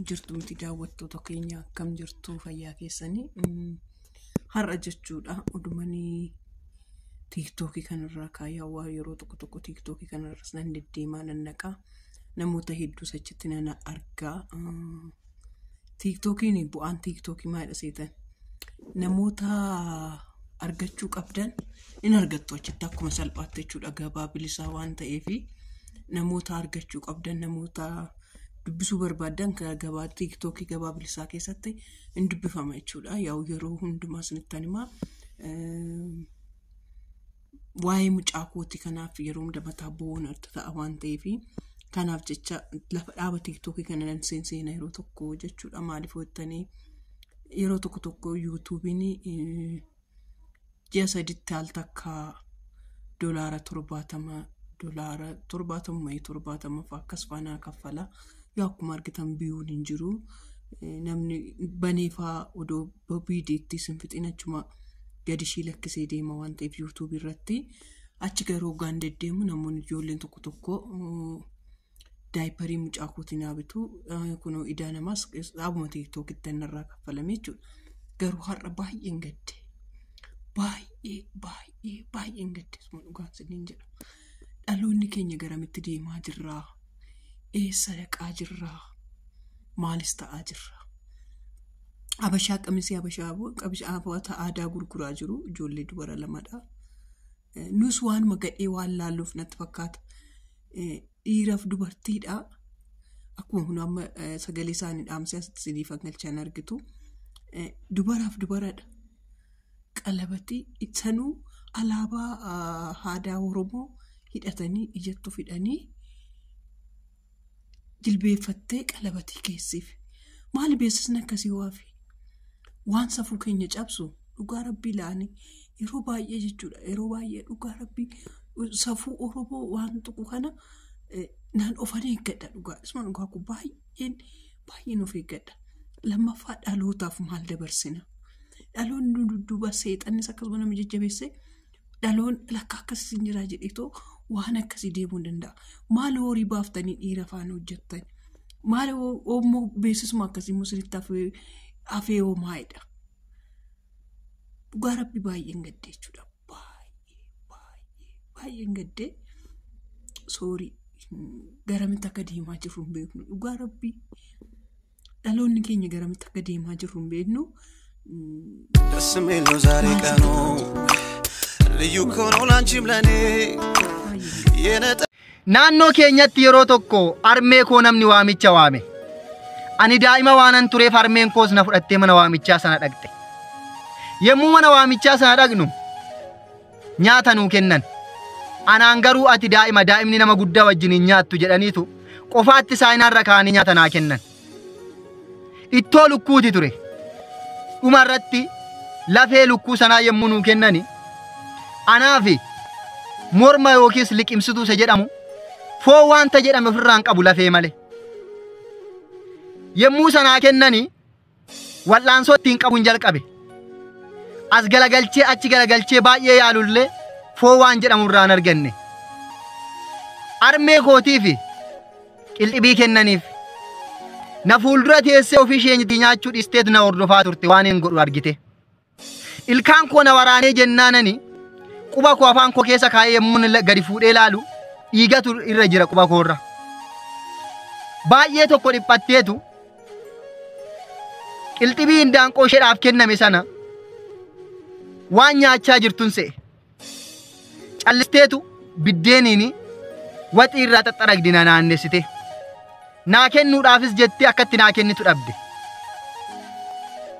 Jirtu miti daawwattoota keenya akkam jirtu fayyaa keessanii har'a jechuudha odumanii TikTokii kanarraa kaayyaa yeroo tokko TikTokii kanarra nan deddeemaa nan naqa namoota hedduu achitti nan argaa TikTokiin bu'aan TikTokii maal seetan namoota argachuu qabdan in argattu achitti akkuma salphaatti jechuudha gabaa bilisaa waan ta'eef namoota argachuu qabdan namoota dubbisuu barbaadan gabaa TikTokii gabaa bilisaa keessatti in dubbifama jechuudha yeroo hundumaa sinitti himaa waa'ee mucaa kooti kanaaf yeroo mataa boona ta'a waan ta'eef kanaaf jecha lafa dhaaba TikTokii kana nan seenseena yeroo tokko jechuudha maaliif hottanii yeroo tokko YouTube'n ji'a sadiitti al takka $70 akkas faana kaffala yaa akkuma argitan biyuun hin jiru namni baneefaa odoo biideetti sinfixin achuma gadi shii lakkisee deema waan ta'eef YouTube irratti achi garuu gaan deddeemu namoonni ijoolleen tokko daayiparii mucaa kootii naabitu kunoo idaa namaas dhaabuma TikTokitti irraa kaffalamee jechuudha garuu har'a baay'een gadde baay'een gadde suma dhugaan siniin jedha dhaloonni keenya garamitti deemaa jirraa eessa dhaqaa jirraa maalis ta'aa jirraa abashaa qamisii abashaa aadaa gurguraa jiru ijoollee dubara lamadha nus waan magadhee waan laalluuf natti fakkaata dhiiraaf dubartiidha akkuma kun amma sagalee isaanii dhaamsee asitti sidiif galchan argitu dubaraaf dubaradha qalabatii itsanuu alaabaa aadaa Oromoo hidhatanii ijattu fidanii jilbeeffattee qalabatii keessiif maali beessisni akkasii waafi waan safuu keenya cabsu dhugaa rabbii laanii yeroo baay'ee jechuudha yeroo baay'ee dhugaa rabbii safuu Oromoo waan tuqu kana naan ofan eeggadha dhugaa isuma dhugaa ku baay'een of eeggadha lammaffaa dhalootaaf maal dabarsina dhaloonni dudduuba seexannis akkasuma nama jajjabeesse dhaloon lakka akkasii jira jedhitoo waan akkasii deemuu danda'a maal horii baaftanii dhiira faana hojjettan maal oomoo beessisuma akkasii musliitti afee hoomaayidha dhugaa rabbii baay'een gaddee jechuudha baay'een gaddee soorii garamitti akka deemaa jirru hin beeknu dhugaa rabbii dhaloonni keenya garamitti akka deemaa jirru hin beeknu ደስሜሎ ዛሬ ቀኑ ልዩ ኮኖ ላንቺም ለኔ naannoo keenyatti yeroo tokko armee koo namni waamicha waame ani daa'ima waanan tureef armeen koos na fudhattee mana waamichaa sana dhaqxe yemmuu mana waamichaa sana dhaqnu nyaata nuu kennan anaan garuu ati daa'imni nama guddaa wajjin nyaattu jedhaniitu qofaatti saayinaarra kaanii nyaata naa kennan ittoo lukkuuti ture dhumarratti lafee lukkuu sanaa yemmuu nuu kennani anaafi morma yookiis liqimsituu se jedhamu foo wanta jedhame ofirraan qabu lafee malee yemmuu sanaa kennani wal'aansoo ittiin qabuun jalqabe as galagalchee achi galagalchee baay'ee yaalullee foo waan jedhamu irraan arganne armee kootiifi qilxibii kennaniif na fuuldura teessee ofii isheenii nyaachuu dhiisteet na hordofaa turte waan hin godhu argite ilkaan koo na waraanee jennaanani quba koo afaan koo keessa kaayee yemmuu gadi fuudhee laalu dhiigatu irra jira quba koorra baay'ee tokko dhiphatteetu qilxibii indaanqoo isheedhaaf kenname sana waan nyaachaa jirtun se'e callisteetu biddeeniini waxii irraa xaxxaragdi na naannessite naa kennuudhaafis jettee akkatti naa kennitu dhabde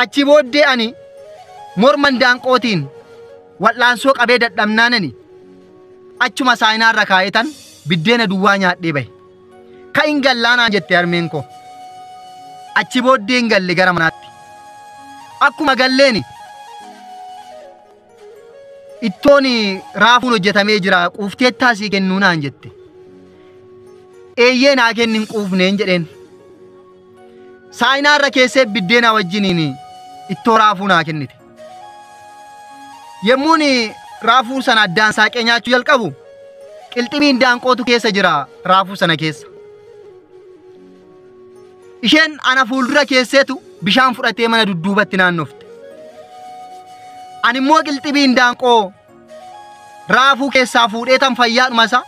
achi booddee ani morma indaanqootiin wal'aansoo qabee dadhabnaanani achuma saayinaarra kaayetan biddeena duwwaa nyaadhee bahe ka hin gallaanaa jette armeen koo achi booddee hin galle gara manaatti akkuma galleeni ittoon raafuun hojjetamee jira quufteettaa sii kennuu naan jette eeyyee naa kennin quufneen jedheen saayinaarra keessee biddeena wajjiniin ittoo raafuu naa kennite yemmuun raafuu sana addaan saaqee nyaachuu jalqabu qilximiin daanqootu keessa jira raafuu sana keessa Isheen ana fuuldura keesseetu bishaan fudhatee mana dudduubatti naannofte. Ani immoo qilxibii indaanqoo raafuu keessaa fuudhee tan fayyaadhuma isaa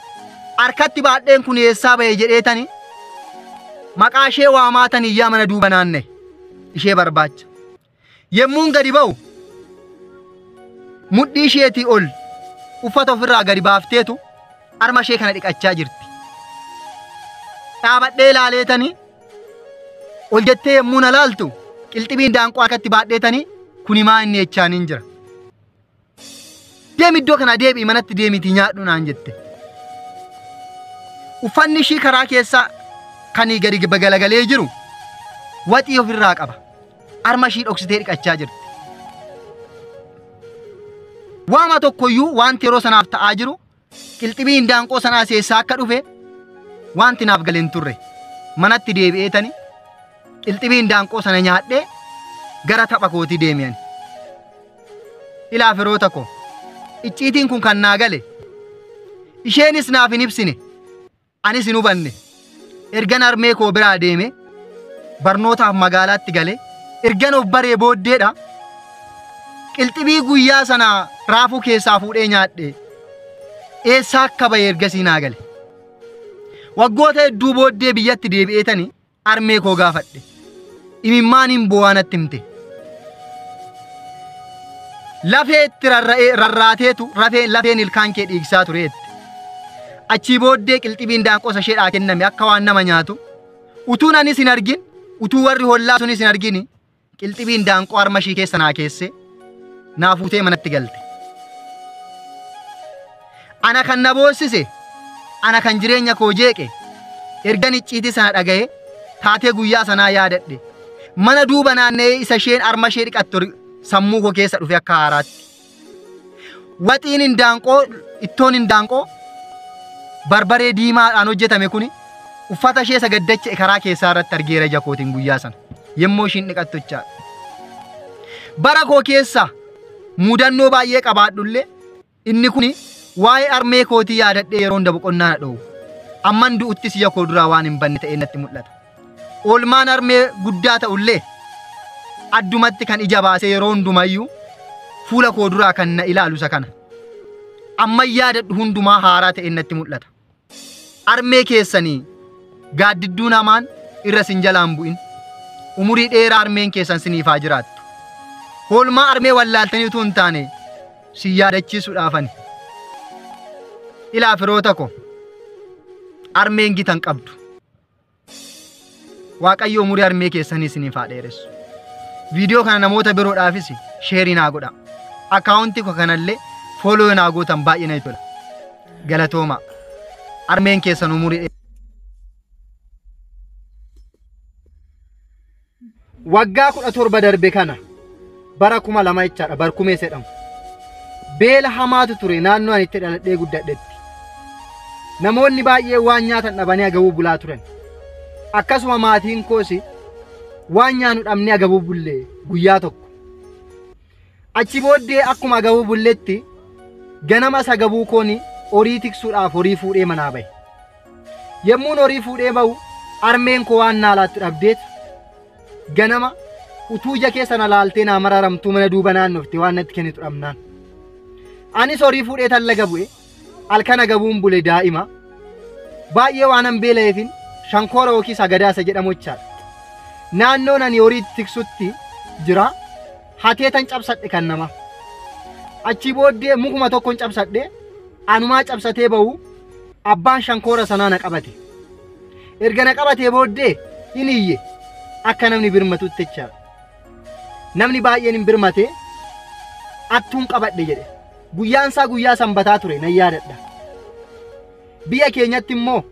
harkatti baadheen kun eessaa ba'e jedheetani maqaa ishee waamaatan iyyaa mana duuba naanne ishee barbaacha. Yemmuun gadi ba'u mudhii isheetii ol uffata ofirraa gadi baafteetu harma ishee kana dhiqachaa jirti. Dhaabadhee ilaaleetanii ol jettee yemmuu na laaltu qilxibii indaanqoo harkatti baadheetanii kuni maa inni jechaaniin jira. Deemi iddoo kana deebi'i manatti deemitii nyaadhu naan jette. Uffanni ishii karaa keessaa kanii gadi galagalee jiru waxii ofirraa qaba. Harma ishii dhoksitee dhiqachaa jirti. Waama tokkoyyuu wanti yeroo sanaaf ta'aa jiru qilxibii indaanqoo sanaa seessaa akka dhufe wanti naaf galeen turre. Manatti deebi'eetanii qilxibii indaanqoo sana nyaadhee gara tapha kootii deemi'an. Ilaa firoota koo icciitiin kun kan naa gale isheenis naaf hin ibsine anis hin hubanne. Ergan harmee koo biraa deeme barnootaaf magaalaatti gale ergan of baree booddeedha qilxibii guyyaa sana raafuu keessaa fuudhee nyaadhe eessaa akka ba'e ergasii naa gale. Waggoota hedduu booddee biyyatti deebi'eetanii harmee koo gaafadhe. Imimmaaniin boo'aa natti himte. Lafee itti rarraateetu lafeen ilkaan kee dhiigsaa tureetti. Achii booddee qilxibii indaanqoo isheedhaa kenname akka waan nama nyaatu utuun anis hin argin utuu warri hollaa sunis hin argin qilxibii indaanqoo harma ishii keessa naa keesse naa fuutee manatti galte. Ana kan na boossise ana kan jireenya koo jeeqe ergan icciitii sana dhaga'e taatee guyyaa sanaa yaadadhe mana duuba naanna'ee isa isheen harma ishee dhiqattu sammuu koo keessa dhufe akka haaraatti. Waxiin indaanqoo ittoon indaanqoo barbaree diimaadhaan hojjetame kuni uffata ishee sagaddacha karaa keessaa irratti argeera ija kootiin guyyaa sana yemmuu ishiin dhiqattu jechaadha. Bara koo keessa mudannoo baay'ee qabaadhullee inni kuni waa'ee harmee kootii yaadadhee yeroo hunda boqonnaa na dhowwu. Amman du'uttis ija koo duraa waan hin banne ta'ee natti mul'ata. Oolmaan harmee guddaa ta'ullee addumatti kan ija baasee yeroo hundumayyuu fuula koo duraa kan na ilaalu isa kana. Amma yaadadhu hundumaa haaraa ta'ee natti mul'ata. Harmee keessanii gaaddidduu namaan irra sin jalaan bu'in. Umurii dheeraa harmeen keessan siniif haa jiraattu. Oolmaa harmee wallaaltanii utuu hin taane si yaadachiisuudhaafani. Ilaa firoota koo harmeen gitan qabdu. Waaqayyo umurii harmee keessanii siniif haa dheeressu. Viidiyoo kana namoota biroodhaafis sheerii naa godha. Akaawuntii koo kanallee fooloo naa gootan baay'ee na tola. Galatooma. Harmeen keessan umurii waggaa 17 darbe kana bara 2000 jechaadha barkumee jedhamu. Beela hamaatu ture naannoo ani itti dhaladhee guddadhetti. Namoonni baay'ee waan nyaatan dhabanii agabuu bulaa turan. Akkasuma maatiin koos waan nyaannu dhabnee agabuu bullee guyyaa tokko. Achi booddee akkuma agabuu bulletti ganama sagabuu kooni horii tiksuudhaaf horii fuudhee manaa bahe. Yemmuun horii fuudhee bahu harmeen koo waan naalaatti dhabdeet ganama utuu ija keessa na laaltee naa mararamtuu mana duuba naannofte waan natti kennitu dhabnaan. Anis horii fuudhee tallaga bu'e halkan agabuun bule daa'ima baay'ee waan an beela'eefin shankoora yookiis agadaasa jedhamu jechaadha. Naannoon ani horii tiksutti jira hateetan cabsadhe kan nama. Achi booddee mukuma tokkoon cabsadhe anumaa cabsatee bahu abbaan shankoora sanaa na qabate. Erga na qabatee booddee inni iyye akka namni birmatutti jechaadha. Namni baay'een hin birmate attuun qabadhe jedhe. Guyyaan isaa guyyaa sanbataa ture nan yaadadha. Biyya keenyatti immoo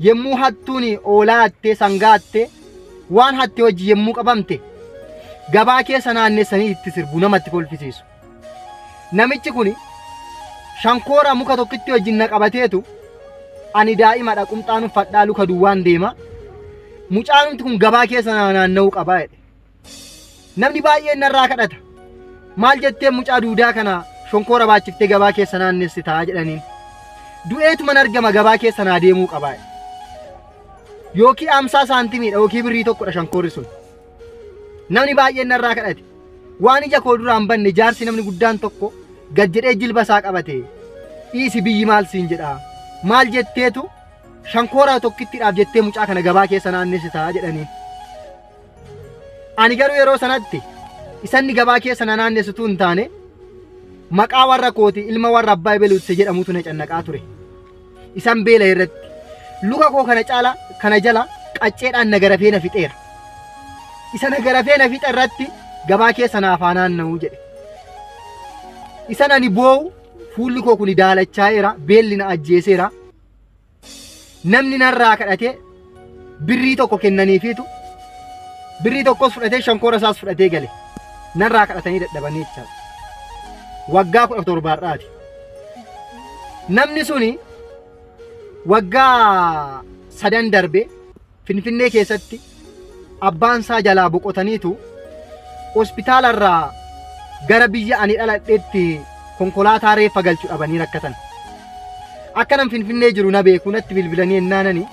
yemmuu hattuun oolaa hattee sangaa hattee waan hattee wajji yemmuu qabamte gabaa keessa naannessanii itti sirbu namatti kolfisiisu. Namichi kun shankoora muka tokkitti wajjin na qabateetu ani daa'imadha qumxaan uffadhaa luka duwwaan deema. Mucaanumti kun gabaa keessa naanna'uu qabaa jedhe. Namni baay'een narraa kadhata. Maal jettee mucaa duudaa kana shonkoora baachiftee gabaa keessa naannessitaa jedhaniin. Du'eetu man argama gabaa keessa naa deemuu qabaa jedhe. yookiin 50 saantimidha yookiin birrii tokkodha shankoorri sun. Namni baay'een narraa kadhate waan ija koo duraan banne jaarsi namni guddaan tokko gad jedhee jilba isaa qabate dhiisi biyyi maal siin jedha maal jetteetu shankooraa tokkittiidhaaf jettee mucaa kana gabaa keessa naannessitaa jedhaniin. Ani garuu yeroo sanatti isanni gabaa keessa naannessituu hin taane maqaa warra kooti ilma warra abbaa beeluutti jedhamutu na cannaqaa ture. Isan beela irratti luka koo kana jala qacceedhaan nagarafee na fixeera. Isa nagarafee na fixa irratti gabaa keessa naaf naanna'uu jedhe. Isan ani boo'u fuulli koo kun daalachaa'eera beelli na ajjeeseera. Namni narraa kadhatee birrii tokko kennaniifiitu birrii tokkos fudhatee shankoora isaas fudhatee gale. Narraa kadhatanii dadhabanii jechaadha. Waggaa 17 namni suni waggaa 3 darbe Finfinnee keessatti abbaan isaa jalaa boqotaniitu hospitaalarraa gara biyya ani dhaladheetti konkolaataa reeffa galchuu dhabanii rakkatan. Akkanam Finfinnee jiru na beeku natti bilbilanii ennaananii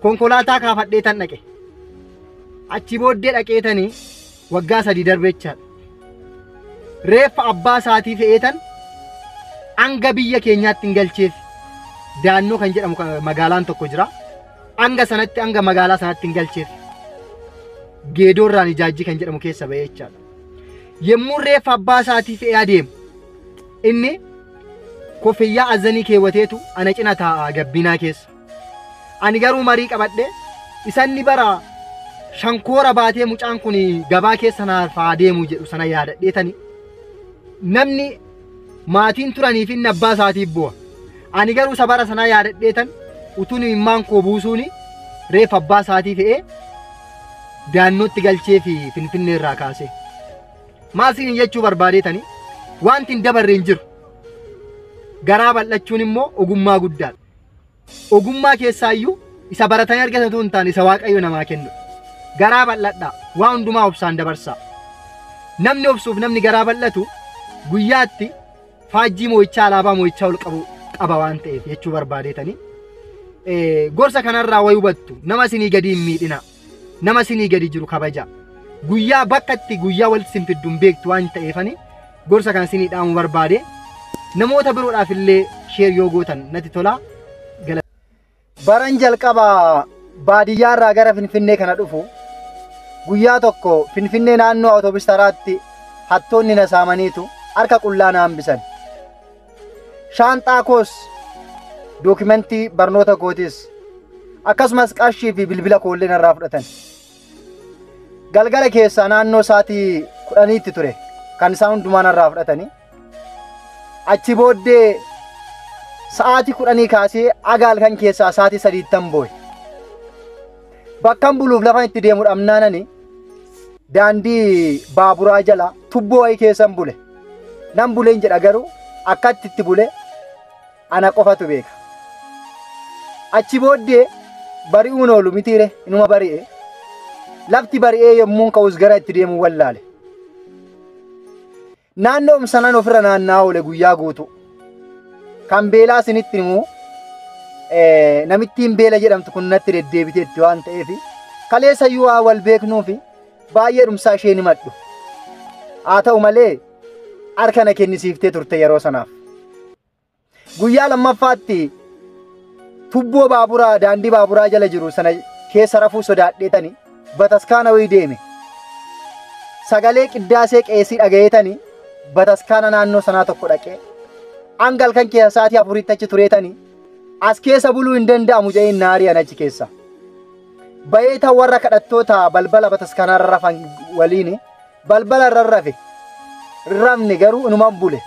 konkolaataa kaafadheetan dhaqe. Achi booddee dhaqeetanii waggaa 3 darbe jechaadha. Reeffa abbaa isaatii fe'eetan hanga biyya keenyaatti hin galcheef daannoo kan jedhamu magaalaan tokko jira. Hanga sanatti hanga magaalaa sanatti hin galcheef geedoorraan ijaajji kan jedhamu keessa ba'ee jechaadha. Yemmuu reeffa abbaa isaatii fe'ee adeemu inni koffiyyaa azanii keewwateetu ana cina taa'a gabbinaa keessa. Ani garuu marii qabadhe isanni bara shankoora baatee mucaan kun gabaa keessa naaf adeemu jedhu sana yaadadheetani. Namni maatiin turaniif inni abbaa isaatiif bu'a. Ani garuu sabara sanaa yaadadheetan utuun imimmaan koo buusuuni reeffa abbaa isaatii fe'ee daannootti galchee fi Finfinnee irraa kaasee. Maal siin jechuu barbaadeetani wanti hin dabarre hin jiru. Garaa bal'achuun immoo ogummaa guddaadha. Ogummaa keessaayyuu isa baratanii argatatu hin taane isa Waaqayyo namaa kennu. Garaa bal'adhaa waa hundumaa obsaan dabarsaa. Namni obsuuf namni garaa bal'atu guyyaatti faajjii moo'ichaa alaabaa moo'ichaa ol qaba waan ta'eef jechuu barbaadeetanii. Gorsa kanarraa way hubattu nama isinii gadi hin miidhina. Nama isinii gadi jiru kabaja. Guyyaa bakkatti guyyaa walitti isin fiddu hin beektu waan ta'eefani gorsa kan isinii dhaamu barbaade. Namoota biroodhaaf illee sheer yoo gootan natti tola. Baran jalqaba baadiyyaarraa gara Finfinnee kana dhufu guyyaa tokko Finfinnee naannoo awutoobis taraatti hattoonni na saamaniitu harka qullaa na hambisan. Shaanxaa koos dookimentii barnoota kootis akkasumas qarshii fi bilbila koollee narraa fudhatan. Galgala keessa naannoo sa'aatii 10tti ture kan isaan hundumaa narraa fudhatanii. Achi booddee sa'aatii 10 kaasee agaal kan keessaa sa'aatii 3 boo'e. Bakkan buluuf lafa itti deemu dhabnaanani daandii baaburaa jala tubboo wayii keessan bule. Nan buleen jedha garuu akkatti itti bule ana qofatu beeka. Achi booddee bari'uun oolu mitiire inuma bari'e. Lafti bari'ee yommuun ka'us gara itti deemu wallaale. Naannoo sanan ofirra naanna'aa oole guyyaa guutuu. Kan beelaa isinitti himu namittiin beela jedhamtu kun natti deddeebiteetti waan ta'eef kaleessa iyyuu waa wal beeknuufi baay'ee dhumsaa ishee ni maddu. Haa ta'u malee harka na kennisiiftee turte yeroo sanaaf. Guyyaa lammaffaatti tubboo baaburaa daandii baaburaa jala jiru sana keessa rafuu sodaadheetani bataskaana wayii deeme. Sagalee qiddaasee qeesii dhagayeetani bataskaana naannoo sanaa tokko dhaqee angal kan keessa sa'aatii 4tti achi tureetani as keessa buluu hin danda'amu jedheen naari'an achi keessa. Bayeeta warra kadhattoota balbala bataskaanaarra rafan waliin balbala irra rafe rafne garuu inumaan bule.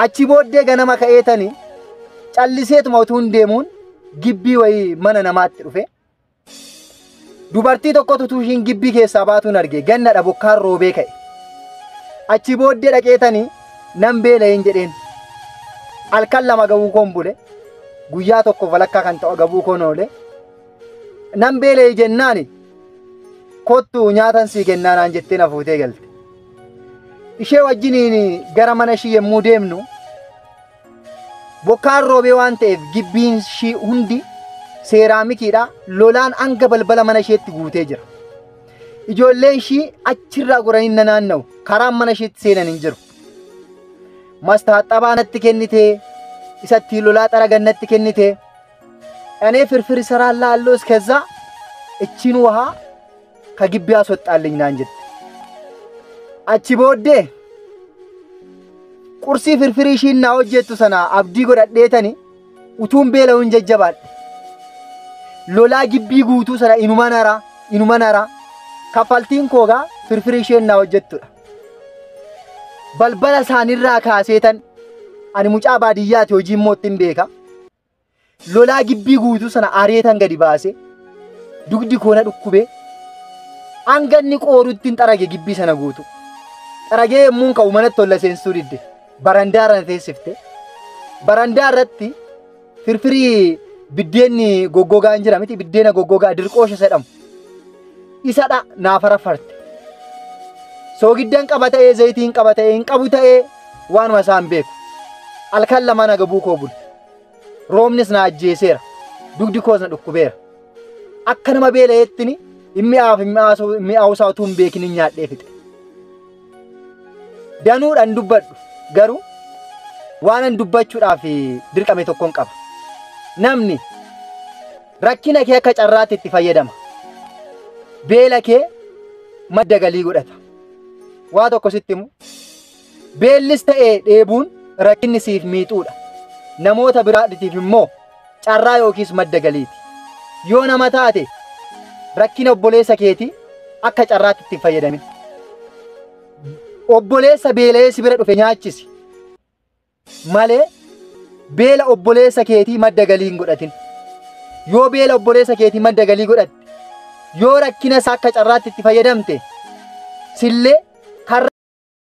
Achi booddee ganama ka'eetani calliseetuma utuu hin deemuun gibbii wayii mana namaatti dhufe. Dubartii tokkotu utuu ishiin gibbii keessaa baatuun arge gannadha bokkaan roobee ka'e. Achi booddee dhaqeetani nan beela'een jedheen. Halkan 2 gabuu koon bule guyyaa tokko walakkaa kan ta'u gabuu koon oole. Nan beela'ee jennaani kottu nyaatan sii kennaanaan jettee na fuutee galte. Ishee wajjiniin gara mana ishii yemmuu deemnu bokkaan roobee waan ta'eef gibbiin ishii hundi seeraamikiidha. Lolaan hanga balbala mana isheetti guutee jira. Ijoolleen ishii achirraa goranii naanna'u. Karaan mana isheetti seenan hin jiru. Mastaaxabaa natti kennitee, isatti lola xaragannatti kennitee, እኔ ፍርፍር እሰራልሃለሁ እስከዛ እቺን ውሃ ከግቢ አስወጣልኝ ና እንጂ አቺ ቦዴ ቁርሲ ፍርፍሪሽና ወጀቱ ሰና አብዲ ጎዳዴተኒ ኡቱም ቤለውን ጀጀባል ሎላ ግቢ ጉቱ ሰና ኢኑማናራ ካፋልቲን ኮጋ ፍርፍሪሽና ወጀቱ በልበላ ሳኒራ ካሴተን አኒ ሙጫ ባዲያት ሆጂ ሞትን ቤካ ሎላ ግቢ ጉቱ ሰና አሬተን ገዲ ባሴ ዱግዲ ኮና ዱኩቤ አንገኒ ቆሩቲን ጠራጌ ግቢ ሰና ጉቱ ጠራጌ ሙን ከውመነት ተለሰን ሱሪድ በረንዳራ ተሰፍተ በረንዳራቲ ፍርፍሪ ቢዴኒ ጎጎጋ እንጀራ ሚቲ ቢዴና ጎጎጋ ድርቆሽ ሰደም ኢሳዳ ናፈረፈርት ሶግደን ቀበተኤ ዘይቲን ቀበተኤ እንቀቡተኤ ዋን ማሳምቤኩ አልከለማና ገቡ ኮቡል roomnis na ajjeeseera dugdi koos na dhukkubeera akkanuma beela'eettini immi awusaatu hin beekin hin nyaadhee fixe danuudhaan dubbadhu garuu waanan dubbachuudhaaf dirqame tokkoon qaba namni rakkina kee akka carraatti itti fayyadama beela kee madda galii godhata waa tokko sitti himu beellis ta'ee dheebuun rakkinni siif miixuudha namoota biraadhitiif immoo carraa yookiis madda galiiti yoo nama taate rakkina obboleessa keetii akka carraatti itti fayyadamin obboleessa beela'ee si bira dhufe nyaachisi malee beela obboleessa keetii madda galii hin godhatin yoo beela obboleessa keetii madda galii godhatte yoo rakkina isaa akka carraatti itti fayyadamte sillee